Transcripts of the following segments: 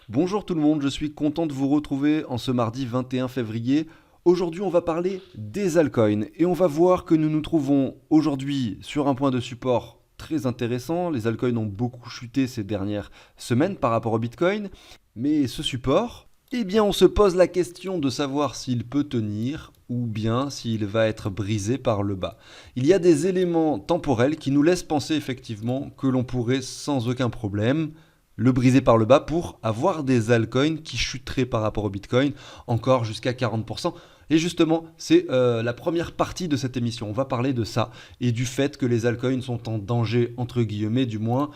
Bonjour tout le monde, je suis content de vous retrouver en ce mardi 21 février. Aujourd'hui, on va parler des altcoins et on va voir que nous nous trouvons aujourd'hui sur un point de support très intéressant. Les altcoins ont beaucoup chuté ces dernières semaines par rapport au Bitcoin, mais ce support, on se pose la question de savoir s'il peut tenir ou bien s'il va être brisé par le bas. Il y a des éléments temporels qui nous laissent penser effectivement que l'on pourrait sans aucun problème le briser par le bas pour avoir des altcoins qui chuteraient par rapport au Bitcoin encore jusqu'à 40%. Et justement, c'est la première partie de cette émission. On va parler de ça et du fait que les altcoins sont en danger, entre guillemets du moins,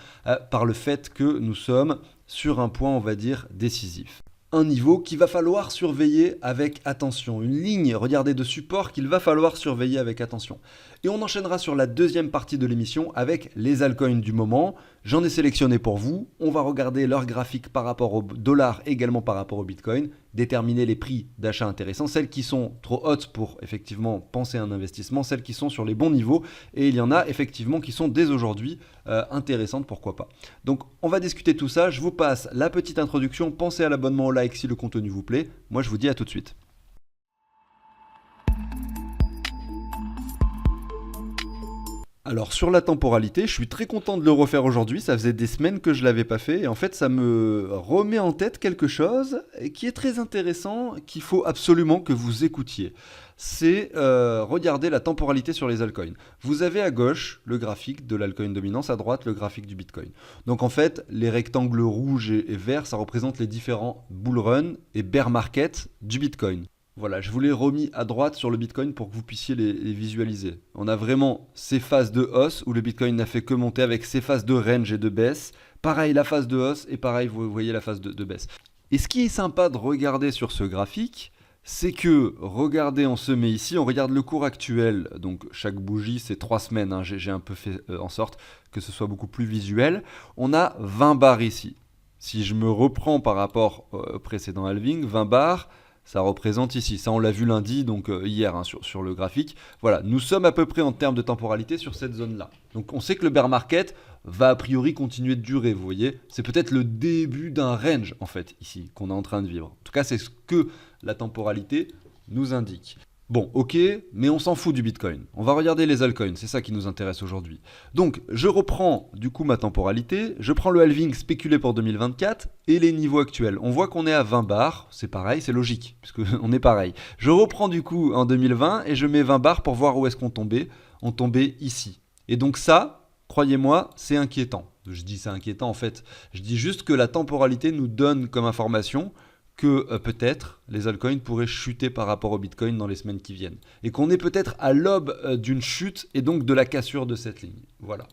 par le fait que nous sommes sur un point, on va dire, décisif. Un niveau qu'il va falloir surveiller avec attention. Une ligne, regardez, de support qu'il va falloir surveiller avec attention. Et on enchaînera sur la deuxième partie de l'émission avec les altcoins du moment. J'en ai sélectionné pour vous. On va regarder leur graphique par rapport au dollar, également par rapport au Bitcoin, déterminer les prix d'achat intéressants, celles qui sont trop hautes pour effectivement penser à un investissement, celles qui sont sur les bons niveaux, et il y en a effectivement qui sont dès aujourd'hui intéressantes, pourquoi pas. Donc on va discuter tout ça, je vous passe la petite introduction, pensez à l'abonnement, au like si le contenu vous plaît, moi je vous dis à tout de suite. Alors sur la temporalité, je suis très content de le refaire aujourd'hui, ça faisait des semaines que je ne l'avais pas fait et en fait ça me remet en tête quelque chose qui est très intéressant, qu'il faut absolument que vous écoutiez. C'est regarder la temporalité sur les altcoins. Vous avez à gauche le graphique de l'altcoin dominance, à droite le graphique du Bitcoin. Donc en fait, les rectangles rouges et verts, ça représente les différents bull run et bear market du Bitcoin. Voilà, je vous l'ai remis à droite sur le Bitcoin pour que vous puissiez les visualiser. On a vraiment ces phases de hausse où le Bitcoin n'a fait que monter avec ces phases de range et de baisse. Pareil, la phase de hausse et pareil, vous voyez la phase de baisse. Et ce qui est sympa de regarder sur ce graphique, c'est que, regardez, on se met ici, on regarde le cours actuel. Donc chaque bougie, c'est 3 semaines. Hein, j'ai un peu fait en sorte que ce soit beaucoup plus visuel. On a 20 bars ici. Si je me reprends par rapport au précédent halving, 20 bars, ça représente ici, ça on l'a vu lundi, donc hier hein, sur le graphique. Voilà, nous sommes à peu près en termes de temporalité sur cette zone-là. Donc on sait que le bear market va a priori continuer de durer, vous voyez. C'est peut-être le début d'un range en fait ici qu'on est en train de vivre. En tout cas, c'est ce que la temporalité nous indique. Bon, ok, mais on s'en fout du Bitcoin. On va regarder les altcoins, c'est ça qui nous intéresse aujourd'hui. Donc, je reprends du coup ma temporalité, je prends le halving spéculé pour 2024 et les niveaux actuels. On voit qu'on est à 20 bars, c'est pareil, c'est logique, puisqu'on est pareil. Je reprends du coup en 2020 et je mets 20 bars pour voir où est-ce qu'on tombait. On tombait ici. Et donc ça, croyez-moi, c'est inquiétant. Je dis c'est inquiétant en fait. Je dis juste que la temporalité nous donne comme information que peut-être les altcoins pourraient chuter par rapport au Bitcoin dans les semaines qui viennent. Et qu'on est peut-être à l'aube d'une chute et donc de la cassure de cette ligne. Voilà.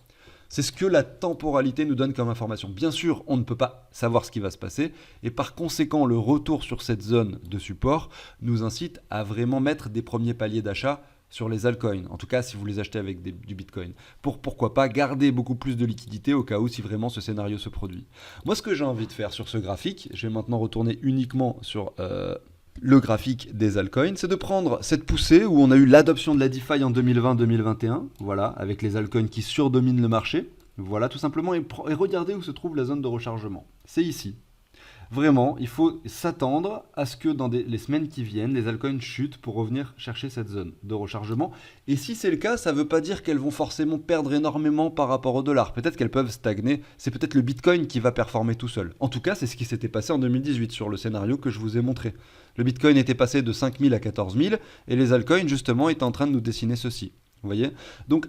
C'est ce que la temporalité nous donne comme information. Bien sûr, on ne peut pas savoir ce qui va se passer. Et par conséquent, le retour sur cette zone de support nous incite à vraiment mettre des premiers paliers d'achat sur les altcoins, en tout cas si vous les achetez avec du Bitcoin, pour pourquoi pas garder beaucoup plus de liquidité au cas où si vraiment ce scénario se produit. Moi ce que j'ai envie de faire sur ce graphique, je vais maintenant retourner uniquement sur le graphique des altcoins, c'est de prendre cette poussée où on a eu l'adoption de la DeFi en 2020-2021, voilà, avec les altcoins qui surdominent le marché, voilà tout simplement, et regardez où se trouve la zone de rechargement, c'est ici. Vraiment, il faut s'attendre à ce que dans les semaines qui viennent, les altcoins chutent pour revenir chercher cette zone de rechargement. Et si c'est le cas, ça ne veut pas dire qu'elles vont forcément perdre énormément par rapport au dollar. Peut-être qu'elles peuvent stagner. C'est peut-être le Bitcoin qui va performer tout seul. En tout cas, c'est ce qui s'était passé en 2018 sur le scénario que je vous ai montré. Le Bitcoin était passé de 5 000 à 14 000 et les altcoins, justement, étaient en train de nous dessiner ceci. Vous voyez ? Donc,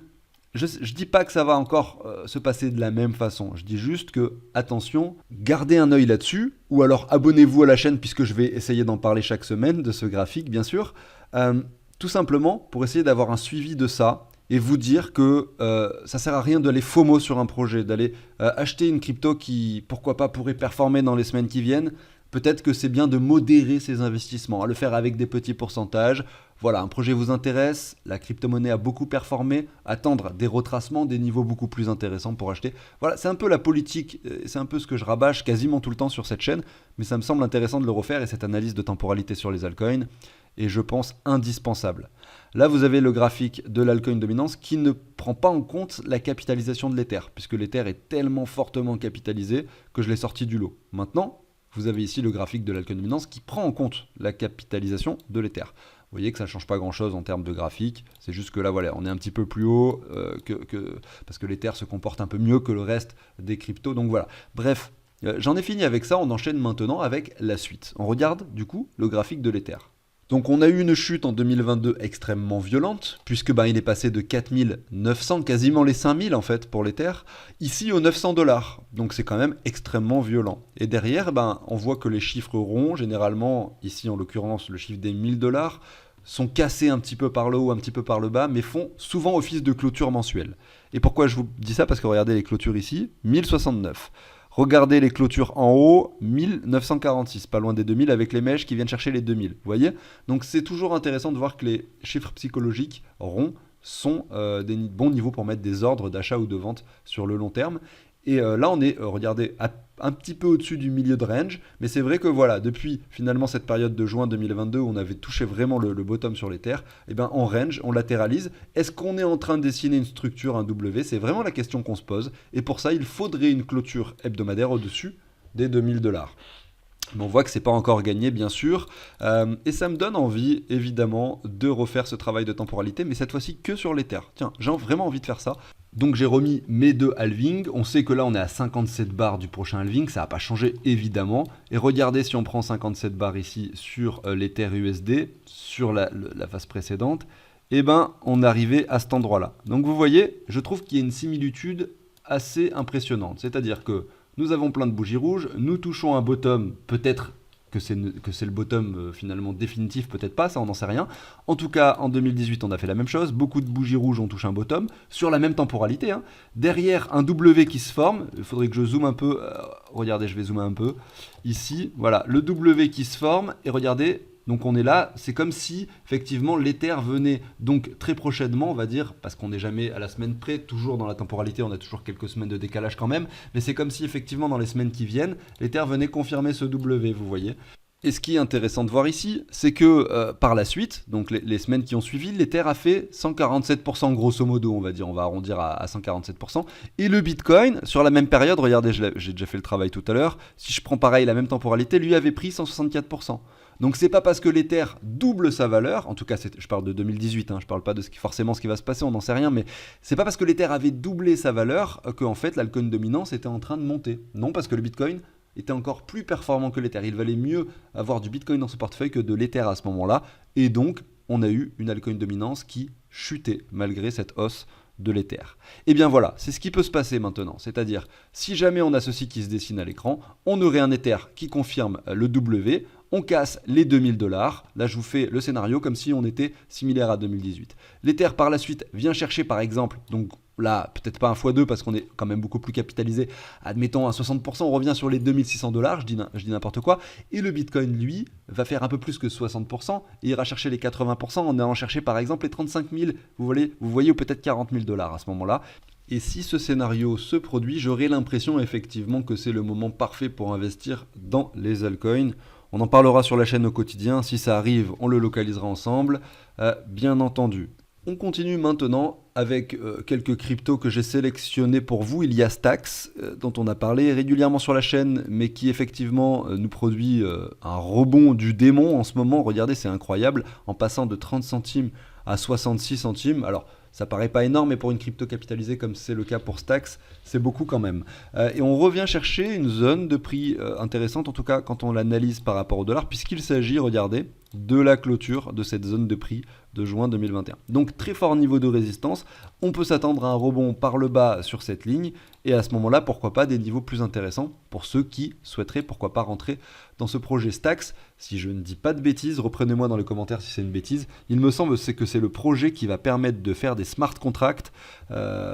je ne dis pas que ça va encore se passer de la même façon. Je dis juste que, attention, gardez un œil là-dessus, ou alors abonnez-vous à la chaîne puisque je vais essayer d'en parler chaque semaine, de ce graphique bien sûr, tout simplement pour essayer d'avoir un suivi de ça et vous dire que ça sert à rien d'aller FOMO sur un projet, d'aller acheter une crypto qui, pourquoi pas, pourrait performer dans les semaines qui viennent. Peut-être que c'est bien de modérer ses investissements, à le faire avec des petits pourcentages. Voilà, un projet vous intéresse, la crypto-monnaie a beaucoup performé, attendre des retracements, des niveaux beaucoup plus intéressants pour acheter. Voilà, c'est un peu la politique, c'est un peu ce que je rabâche quasiment tout le temps sur cette chaîne, mais ça me semble intéressant de le refaire et cette analyse de temporalité sur les altcoins est, je pense, indispensable. Là, vous avez le graphique de l'altcoin dominance qui ne prend pas en compte la capitalisation de l'Ether, puisque l'Ether est tellement fortement capitalisé que je l'ai sorti du lot. Maintenant, vous avez ici le graphique de l'alcool dominance qui prend en compte la capitalisation de l'Ether. Vous voyez que ça ne change pas grand-chose en termes de graphique, c'est juste que là, voilà, on est un petit peu plus haut parce que l'Ether se comporte un peu mieux que le reste des cryptos. Donc voilà, bref, j'en ai fini avec ça, on enchaîne maintenant avec la suite. On regarde du coup le graphique de l'Ether. Donc on a eu une chute en 2022 extrêmement violente, puisque il est passé de 4900, quasiment les 5000 en fait pour l'Ether, ici aux 900 $. Donc c'est quand même extrêmement violent. Et derrière, on voit que les chiffres ronds, généralement, ici en l'occurrence le chiffre des 1000 $, sont cassés un petit peu par le haut, un petit peu par le bas, mais font souvent office de clôture mensuelle. Et pourquoi je vous dis ça? Parce que regardez les clôtures ici, 1069. Regardez les clôtures en haut, 1946, pas loin des 2000, avec les mèches qui viennent chercher les 2000. Vous voyez? Donc c'est toujours intéressant de voir que les chiffres psychologiques ronds sont des bons niveaux pour mettre des ordres d'achat ou de vente sur le long terme. Et là, on est, regardez, un petit peu au-dessus du milieu de range. Mais c'est vrai que voilà, depuis finalement cette période de juin 2022 où on avait touché vraiment le bottom sur l'Ether, en range, on latéralise. Est-ce qu'on est en train de dessiner une structure, un W? C'est vraiment la question qu'on se pose. Et pour ça, il faudrait une clôture hebdomadaire au-dessus des 2000 $. Mais on voit que c'est pas encore gagné, bien sûr. Et ça me donne envie, évidemment, de refaire ce travail de temporalité, mais cette fois-ci que sur l'Ether. Tiens, j'ai vraiment envie de faire ça. Donc j'ai remis mes deux halvings. On sait que là, on est à 57 bars du prochain halving. Ça n'a pas changé, évidemment. Et regardez, si on prend 57 bars ici sur l'Ether USD, sur la phase précédente, on arrivait à cet endroit-là. Donc vous voyez, je trouve qu'il y a une similitude assez impressionnante. C'est-à-dire que nous avons plein de bougies rouges, nous touchons un bottom, peut-être que c'est le bottom finalement définitif, peut-être pas, ça on n'en sait rien. En tout cas, en 2018, on a fait la même chose, beaucoup de bougies rouges ont touché un bottom, sur la même temporalité. Derrière, un W qui se forme, il faudrait que je zoome un peu, regardez, je vais zoomer un peu, ici, voilà, le W qui se forme, et regardez, donc on est là, c'est comme si effectivement l'Ether venait donc très prochainement, on va dire, parce qu'on n'est jamais à la semaine près, toujours dans la temporalité, on a toujours quelques semaines de décalage quand même, mais c'est comme si effectivement dans les semaines qui viennent, l'Ether venait confirmer ce W, vous voyez. Et ce qui est intéressant de voir ici, c'est que par la suite, donc les semaines qui ont suivi, l'Ether a fait 147% grosso modo, on va dire, on va arrondir à 147%. Et le Bitcoin, sur la même période, regardez, j'ai déjà fait le travail tout à l'heure, si je prends pareil la même temporalité, lui avait pris 164%. Donc c'est pas parce que l'Ether double sa valeur, en tout cas je parle de 2018, je parle pas de forcément ce qui va se passer, on n'en sait rien, mais c'est pas parce que l'Ether avait doublé sa valeur que en fait l'altcoin dominance était en train de monter. Non, parce que le Bitcoin était encore plus performant que l'Ether. Il valait mieux avoir du Bitcoin dans son portefeuille que de l'Ether à ce moment-là. Et donc, on a eu une altcoin dominance qui chutait malgré cette hausse de l'Ether. Et bien voilà, c'est ce qui peut se passer maintenant. C'est-à-dire, si jamais on a ceci qui se dessine à l'écran, on aurait un Ether qui confirme le W, on casse les 2000 $. Là, je vous fais le scénario comme si on était similaire à 2018. L'Ether, par la suite, vient chercher, par exemple, donc là, peut-être pas un x2 parce qu'on est quand même beaucoup plus capitalisé. Admettons à 60%, on revient sur les 2600 $, je dis n'importe quoi. Et le Bitcoin, lui, va faire un peu plus que 60% et ira chercher les 80% en allant chercher, par exemple, les 35 000, vous voyez, ou peut-être 40 000 $ à ce moment-là. Et si ce scénario se produit, j'aurai l'impression effectivement que c'est le moment parfait pour investir dans les altcoins. On en parlera sur la chaîne au quotidien. Si ça arrive, on le localisera ensemble, bien entendu. On continue maintenant avec quelques cryptos que j'ai sélectionnés pour vous. Il y a Stacks, dont on a parlé régulièrement sur la chaîne, mais qui effectivement nous produit un rebond du démon en ce moment. Regardez, c'est incroyable, en passant de 30 centimes à 66 centimes. Alors, ça paraît pas énorme, mais pour une crypto capitalisée comme c'est le cas pour Stacks, c'est beaucoup quand même. Et on revient chercher une zone de prix intéressante, en tout cas quand on l'analyse par rapport au dollar, puisqu'il s'agit, regardez, de la clôture de cette zone de prix de juin 2021. Donc très fort niveau de résistance, on peut s'attendre à un rebond par le bas sur cette ligne, et à ce moment-là, pourquoi pas des niveaux plus intéressants pour ceux qui souhaiteraient, pourquoi pas, rentrer dans ce projet Stacks. Si je ne dis pas de bêtises, reprenez-moi dans les commentaires si c'est une bêtise, il me semble que c'est le projet qui va permettre de faire des smart contracts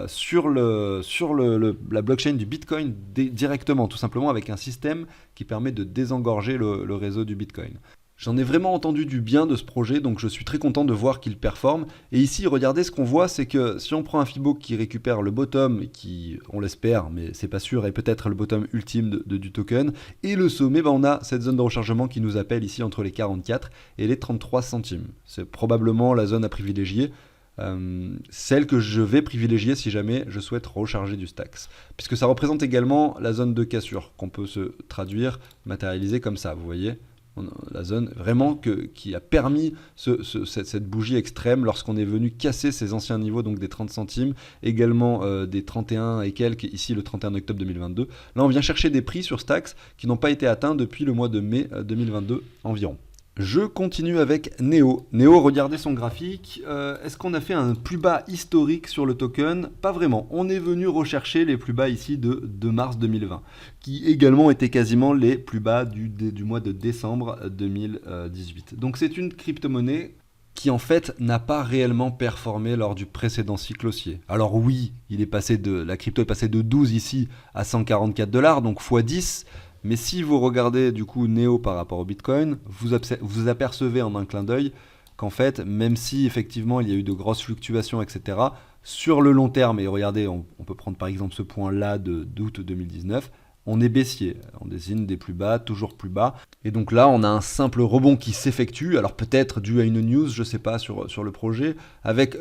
sur la blockchain du Bitcoin directement, tout simplement avec un système qui permet de désengorger le réseau du Bitcoin. J'en ai vraiment entendu du bien de ce projet, donc je suis très content de voir qu'il performe. Et ici, regardez, ce qu'on voit, c'est que si on prend un Fibo qui récupère le bottom, qui, on l'espère, mais c'est pas sûr, est peut-être le bottom ultime du token, et le sommet, on a cette zone de rechargement qui nous appelle ici entre les 44 et les 33 centimes. C'est probablement la zone à privilégier. celle que je vais privilégier si jamais je souhaite recharger du Stax. Puisque ça représente également la zone de cassure, qu'on peut se traduire, matérialiser comme ça, vous voyez. La zone vraiment qui a permis cette bougie extrême lorsqu'on est venu casser ces anciens niveaux, donc des 30 centimes, également des 31 et quelques, ici le 31 octobre 2022. Là on vient chercher des prix sur Stax qui n'ont pas été atteints depuis le mois de mai 2022 environ. Je continue avec Neo. Neo, regardez son graphique. Est-ce qu'on a fait un plus bas historique sur le token? Pas vraiment. On est venu rechercher les plus bas ici de mars 2020, qui également étaient quasiment les plus bas du mois de décembre 2018. Donc c'est une crypto-monnaie qui en fait n'a pas réellement performé lors du précédent cycle haussier. Alors oui, la crypto est passée de 12 ici à 144 $, donc x10. Mais si vous regardez du coup Neo par rapport au Bitcoin, vous apercevez en un clin d'œil qu'en fait, même si effectivement il y a eu de grosses fluctuations, etc., sur le long terme, et regardez, on peut prendre par exemple ce point-là d'août 2019, on est baissier, on désigne des plus bas, toujours plus bas. Et donc là, on a un simple rebond qui s'effectue, alors peut-être dû à une news, je sais pas, sur le projet, avec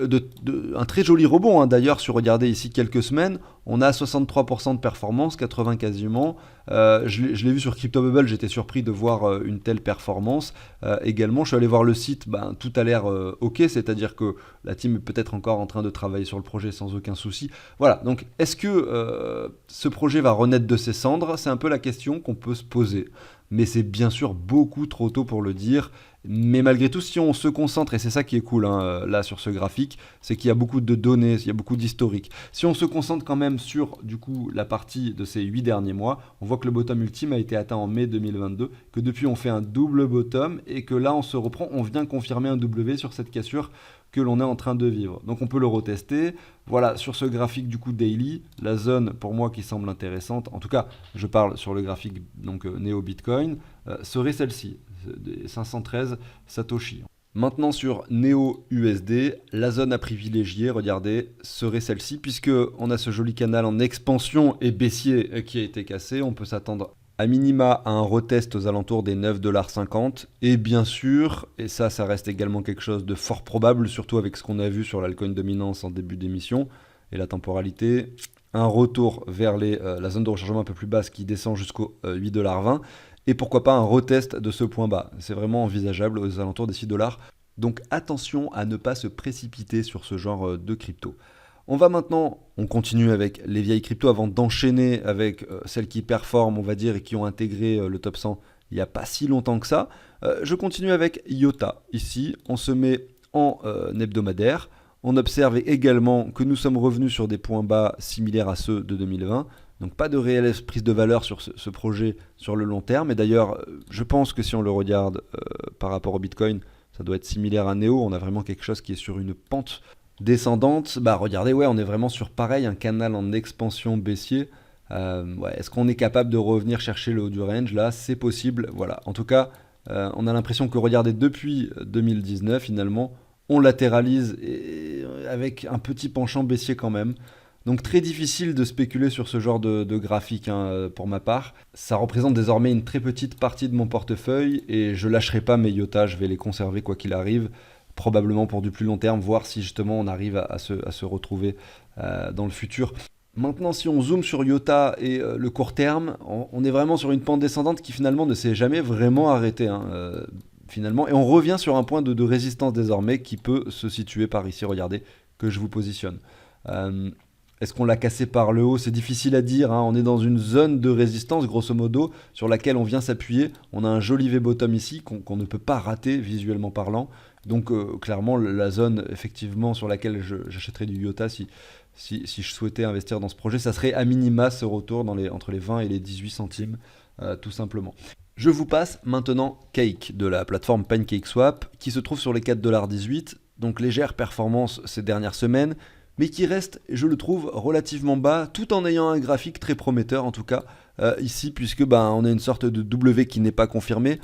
un très joli rebond. Hein. D'ailleurs, si vous regardez ici quelques semaines, on a 63% de performance, 80 quasiment. Je l'ai vu sur CryptoBubble, j'étais surpris de voir une telle performance. Également, je suis allé voir le site, tout a l'air ok, c'est-à-dire que la team est peut-être encore en train de travailler sur le projet sans aucun souci. Voilà, donc est-ce que ce projet va renaître de ses cendres? C'est un peu la question qu'on peut se poser. Mais c'est bien sûr beaucoup trop tôt pour le dire. Mais malgré tout, si on se concentre, et c'est ça qui est cool là sur ce graphique, c'est qu'il y a beaucoup de données, il y a beaucoup d'historique. Si on se concentre quand même sur du coup la partie de ces 8 derniers mois, on voit que le bottom ultime a été atteint en mai 2022, que depuis on fait un double bottom et que là on se reprend, on vient confirmer un W sur cette cassure que l'on est en train de vivre. Donc on peut le retester. Voilà, sur ce graphique du coup daily, la zone pour moi qui semble intéressante, en tout cas je parle sur le graphique donc Neo Bitcoin, serait celle-ci, des 513 Satoshi. Maintenant sur Neo USD, la zone à privilégier, regardez, serait celle-ci, puisque on a ce joli canal en expansion et baissier qui a été cassé, on peut s'attendre à minima à un retest aux alentours des 9,50 $. Et bien sûr, et ça reste également quelque chose de fort probable, surtout avec ce qu'on a vu sur l'altcoin dominance en début d'émission, et la temporalité, un retour vers la zone de rechargement un peu plus basse qui descend jusqu'aux 8,20 $. Et pourquoi pas un retest de ce point bas. C'est vraiment envisageable aux alentours des 6 $. Donc attention à ne pas se précipiter sur ce genre de crypto. On continue avec les vieilles cryptos avant d'enchaîner avec celles qui performent, on va dire, et qui ont intégré le top 100 il n'y a pas si longtemps que ça. Je continue avec IOTA. Ici, on se met en hebdomadaire. On observe également que nous sommes revenus sur des points bas similaires à ceux de 2020. Donc pas de réelle prise de valeur sur ce projet sur le long terme. Et d'ailleurs, je pense que si on le regarde par rapport au Bitcoin, ça doit être similaire à Neo. On a vraiment quelque chose qui est sur une pente descendante. Regardez, on est vraiment sur pareil, un canal en expansion baissier. Est-ce qu'on est capable de revenir chercher le haut du range? Là, c'est possible. Voilà. En tout cas, on a l'impression que regardez, depuis 2019, finalement, on latéralise avec un petit penchant baissier quand même. Donc très difficile de spéculer sur ce genre de graphique pour ma part. Ça représente désormais une très petite partie de mon portefeuille et je lâcherai pas mes IOTA, je vais les conserver quoi qu'il arrive, probablement pour du plus long terme, voir si justement on arrive à se retrouver dans le futur. Maintenant, si on zoome sur IOTA et le court terme, on est vraiment sur une pente descendante qui finalement ne s'est jamais vraiment arrêtée. Finalement, et on revient sur un point de résistance désormais qui peut se situer par ici, regardez, que je vous positionne. Est-ce qu'on l'a cassé par le haut? C'est difficile à dire, on est dans une zone de résistance grosso modo sur laquelle on vient s'appuyer. On a un joli V-bottom ici qu'on ne peut pas rater visuellement parlant. Donc clairement la zone effectivement sur laquelle j'achèterais du IOTA si je souhaitais investir dans ce projet, ça serait à minima ce retour entre les 20 et les 18 centimes tout simplement. Je vous passe maintenant Cake de la plateforme PancakeSwap qui se trouve sur les 4,18 $. Donc légère performance ces dernières semaines, mais qui reste, je le trouve, relativement bas, tout en ayant un graphique très prometteur, en tout cas, ici, puisque on a une sorte de W qui n'est pas confirmé,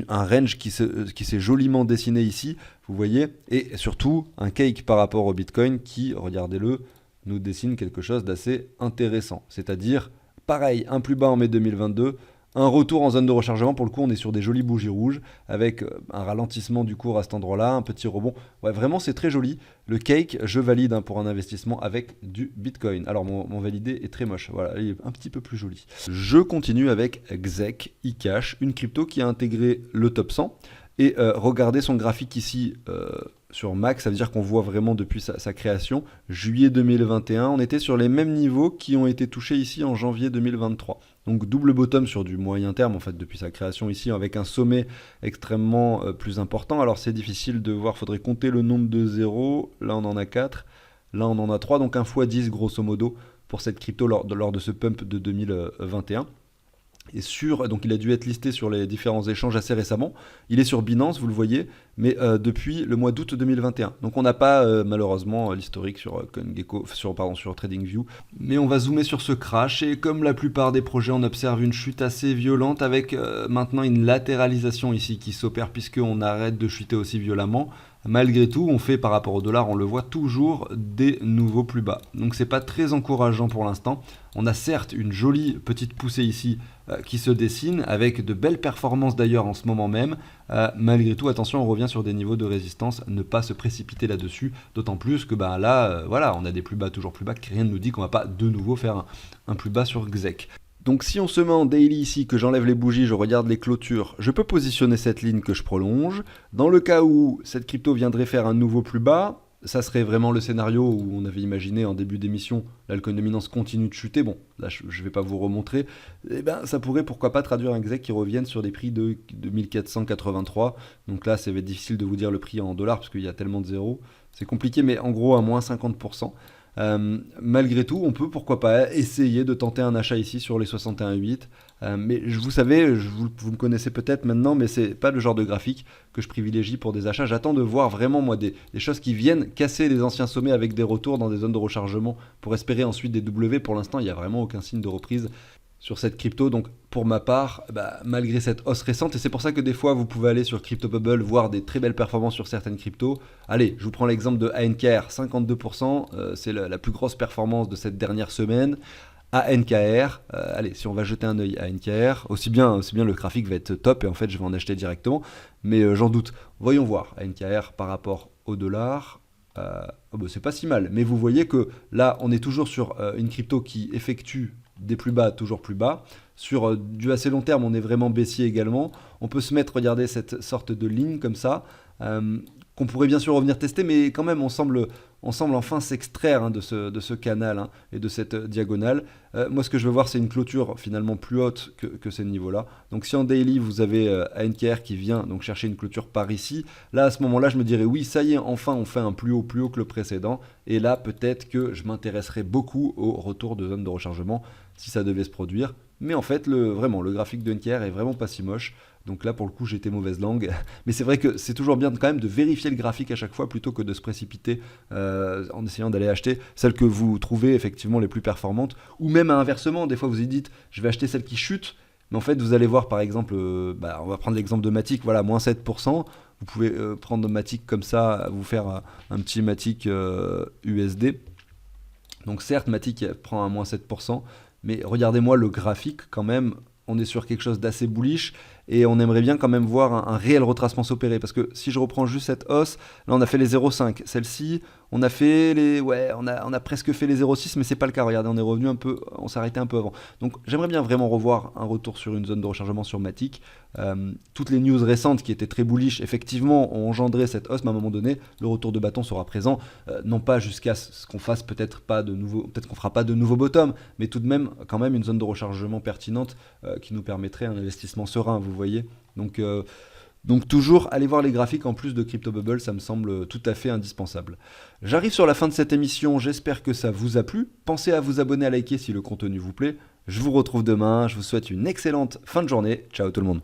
un range qui s'est joliment dessiné ici, vous voyez, et surtout un cake par rapport au Bitcoin qui, regardez-le, nous dessine quelque chose d'assez intéressant. C'est-à-dire, pareil, un plus bas en mai 2022, Un retour en zone de rechargement, pour le coup, on est sur des jolies bougies rouges avec un ralentissement du cours à cet endroit-là, un petit rebond. Ouais, vraiment, c'est très joli. Le cake, je valide pour un investissement avec du Bitcoin. Alors, mon validé est très moche. Voilà, il est un petit peu plus joli. Je continue avec XEC eCash, une crypto qui a intégré le top 100. Et regardez son graphique ici sur Mac, ça veut dire qu'on voit vraiment depuis sa création, juillet 2021, on était sur les mêmes niveaux qui ont été touchés ici en janvier 2023. Donc double bottom sur du moyen terme en fait depuis sa création ici avec un sommet extrêmement plus important. Alors c'est difficile de voir, faudrait compter le nombre de zéros, là on en a 4, là on en a 3, donc 1 x 10 grosso modo pour cette crypto lors de ce pump de 2021. Et donc il a dû être listé sur les différents échanges assez récemment. Il est sur Binance, vous le voyez, mais depuis le mois d'août 2021. Donc on n'a pas malheureusement l'historique sur CoinGecko, sur TradingView. Mais on va zoomer sur ce crash et comme la plupart des projets, on observe une chute assez violente avec maintenant une latéralisation ici qui s'opère puisqu'on arrête de chuter aussi violemment. Malgré tout, on fait par rapport au dollar, on le voit toujours des nouveaux plus bas. Donc c'est pas très encourageant pour l'instant. On a certes une jolie petite poussée ici qui se dessine avec de belles performances d'ailleurs en ce moment même. Malgré tout, attention, on revient sur des niveaux de résistance, ne pas se précipiter là-dessus. D'autant plus que là, voilà, on a des plus bas, toujours plus bas, que rien ne nous dit qu'on va pas de nouveau faire un plus bas sur XEC. Donc si on se met en daily ici, que j'enlève les bougies, je regarde les clôtures, je peux positionner cette ligne que je prolonge. Dans le cas où cette crypto viendrait faire un nouveau plus bas, ça serait vraiment le scénario où on avait imaginé en début d'émission, là le coin dominance continue de chuter, bon là je ne vais pas vous remontrer, et ben ça pourrait pourquoi pas traduire un XEC qui revienne sur des prix de 1483, donc là ça va être difficile de vous dire le prix en dollars parce qu'il y a tellement de zéros, c'est compliqué mais en gros à moins 50%. Malgré tout, on peut pourquoi pas essayer de tenter un achat ici sur les 61,8. Mais vous savez, vous me connaissez peut-être maintenant, mais c'est pas le genre de graphique que je privilégie pour des achats. J'attends de voir vraiment moi des choses qui viennent casser les anciens sommets avec des retours dans des zones de rechargement pour espérer ensuite des W. Pour l'instant, il n'y a vraiment aucun signe de reprise sur cette crypto. Donc pour ma part, malgré cette hausse récente, et c'est pour ça que des fois vous pouvez aller sur CryptoBubble voir des très belles performances sur certaines cryptos. Allez, je vous prends l'exemple de ANKR, 52%, c'est la plus grosse performance de cette dernière semaine. ANKR, allez, si on va jeter un œil à ANKR, aussi bien le graphique va être top et en fait je vais en acheter directement, mais j'en doute. Voyons voir, ANKR par rapport au dollar. C'est pas si mal, mais vous voyez que là on est toujours sur une crypto qui effectue des plus bas, toujours plus bas. Sur du assez long terme, on est vraiment baissier également. On peut se mettre, regardez, cette sorte de ligne comme ça, qu'on pourrait bien sûr revenir tester, mais quand même, on semble enfin s'extraire de ce canal et de cette diagonale. Moi, ce que je veux voir, c'est une clôture finalement plus haute que ces niveaux-là. Donc, si en daily, vous avez ANKR qui vient donc chercher une clôture par ici, là, à ce moment-là, je me dirais, oui, ça y est, enfin, on fait un plus haut que le précédent. Et là, peut-être que je m'intéresserai beaucoup au retour de zone de rechargement si ça devait se produire. Mais en fait, vraiment, le graphique de NKR est vraiment pas si moche. Donc là, pour le coup, j'ai été mauvaise langue. Mais c'est vrai que c'est toujours bien quand même de vérifier le graphique à chaque fois plutôt que de se précipiter en essayant d'aller acheter celles que vous trouvez effectivement les plus performantes. Ou même inversement, des fois vous y dites, je vais acheter celle qui chute. Mais en fait, vous allez voir par exemple, on va prendre l'exemple de Matic, voilà, moins 7%. Vous pouvez prendre Matic comme ça, vous faire un petit Matic USD. Donc certes, Matic prend un moins 7%. Mais regardez-moi le graphique quand même, on est sur quelque chose d'assez bullish et on aimerait bien quand même voir un réel retracement s'opérer parce que si je reprends juste cette hausse, là on a fait les 0,5, celle-ci on a fait on a presque fait les 0,6 mais c'est pas le cas, regardez on est revenu un peu, on s'est arrêté un peu avant. Donc j'aimerais bien vraiment revoir un retour sur une zone de rechargement sur Matic. Toutes les news récentes qui étaient très bullish effectivement ont engendré cette hausse, mais à un moment donné le retour de bâton sera présent, non pas jusqu'à ce qu'on fasse peut-être qu'on fera pas de nouveau bottom, mais tout de même quand même une zone de rechargement pertinente qui nous permettrait un investissement serein, vous voyez. Donc toujours aller voir les graphiques en plus de CryptoBubble, ça me semble tout à fait indispensable. J'arrive sur la fin de cette émission, j'espère que ça vous a plu. Pensez à vous abonner, à liker si le contenu vous plaît. Je vous retrouve demain, je vous souhaite une excellente fin de journée. Ciao tout le monde.